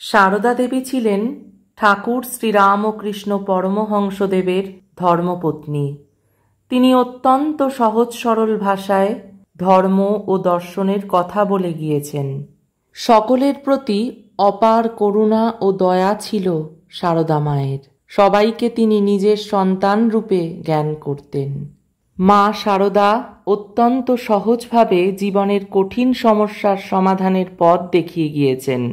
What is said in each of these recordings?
সারদা দেবী ছিলেন ঠাকুর শ্রীরামকৃষ্ণ পরমহংসদেবের ধর্মপত্নী। তিনি অত্যন্ত সহজ সরল ভাষায় ধর্ম ও দর্শনের কথা বলে গিয়েছেন। সকলের প্রতি অপার করুণা ও দয়া ছিল সারদা মায়ের। সবাইকে তিনি নিজের সন্তান রূপে জ্ঞান করতেন। মা সারদা অত্যন্ত সহজভাবে জীবনের কঠিন সমস্যার সমাধানের পথ দেখিয়ে গিয়েছেন।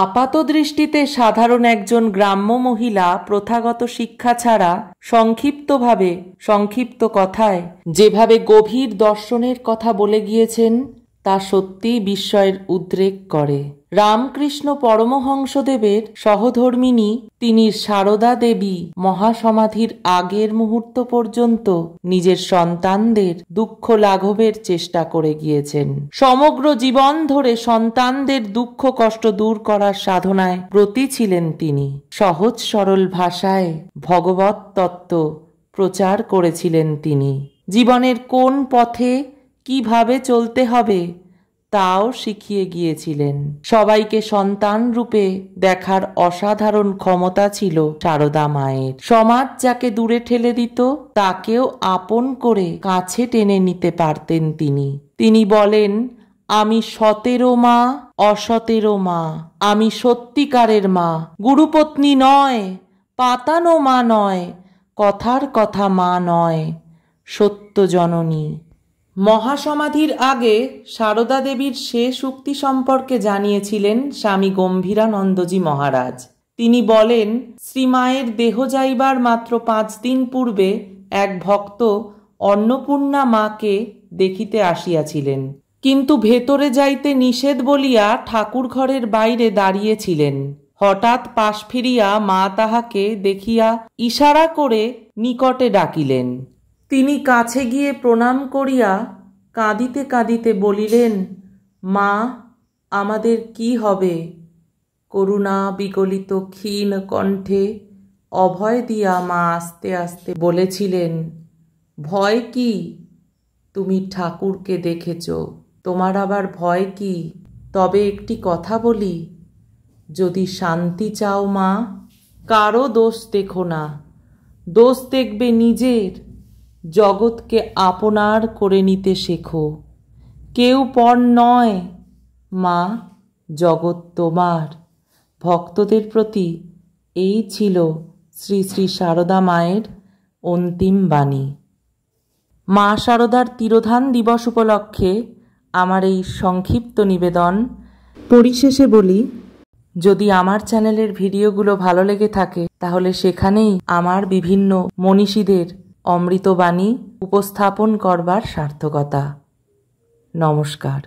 আপাত দৃষ্টিতে সাধারণ একজন গ্রাম্য মহিলা প্রথাগত শিক্ষা ছাড়া সংক্ষিপ্ত কথায় যেভাবে গভীর দর্শনের কথা বলে গিয়েছেন তা সত্যিই বিস্ময়ের উদ্রেক করে। রামকৃষ্ণ পরমহংসদেবের সহধর্মিণী তিনি সারদা দেবী মহাসমাধির আগের মুহূর্ত পর্যন্ত নিজের সন্তানদের দুঃখ লাঘবের চেষ্টা করে গিয়েছেন। সমগ্র জীবন ধরে সন্তানদের দুঃখ কষ্ট দূর করার সাধনায় ব্রতী ছিলেন তিনি। সহজ সরল ভাষায় ভগবত তত্ত্ব প্রচার করেছিলেন তিনি। জীবনের কোন পথে কিভাবে চলতে হবে তাও শিখিয়ে গিয়েছিলেন। সবাইকে সন্তান রূপে দেখার অসাধারণ ক্ষমতা ছিল সারদা মায়ের। সমাজ যাকে দূরে ঠেলে দিত তাকেও আপন করে কাছে টেনে নিতে পারতেন তিনি। তিনি বলেন, আমি সতেরো মা, অসতেরো মা, আমি সত্যিকারের মা, গুরুপত্নী নয়, পাতানো মা নয়, কথার কথা মা নয়, সত্য জননী। মহাসমাধির আগে সারদা দেবীর শেষ উক্তি সম্পর্কে জানিয়েছিলেন স্বামী গম্ভীরানন্দজি মহারাজ। তিনি বলেন, শ্রীমায়ের দেহ যাইবার মাত্র 5 দিন পূর্বে এক ভক্ত অন্নপূর্ণা মাকে দেখিতে আসিয়াছিলেন, কিন্তু ভেতরে যাইতে নিষেধ বলিয়া ঠাকুর ঘরের বাইরে দাঁড়িয়েছিলেন। হঠাৎ পাশ ফিরিয়া মা তাহাকে দেখিয়া ইশারা করে নিকটে ডাকিলেন। তিনি কাছে গিয়ে প্রণাম করিয়া কাঁদিতে কাঁদিতে বলিলেন, মা, আমাদের কি হবে? করুণা বিগলিত ক্ষীণ কণ্ঠে অভয় দিয়া মা আস্তে আস্তে বলেছিলেন, ভয় কি? তুমি ঠাকুরকে দেখেছ, তোমার আবার ভয় কি? তবে একটি কথা বলি, যদি শান্তি চাও মা, কারো দোষ দেখো না, দোষ দেখবে নিজের। জগৎকে আপনার করে নিতে শেখো। কেউ পর নয় মা, জগৎ তোমার। ভক্তদের প্রতি এই ছিল শ্রী শ্রী সারদা মায়ের অন্তিম বাণী। মা সারদার তিরোধান দিবস উপলক্ষে আমার এই সংক্ষিপ্ত নিবেদন। পরিশেষে বলি, যদি আমার চ্যানেলের ভিডিওগুলো ভালো লেগে থাকে তাহলে সেখানেই আমার বিভিন্ন মনীষীদের অমৃতবাণী উপস্থাপন করবার সার্থকতা। নমস্কার।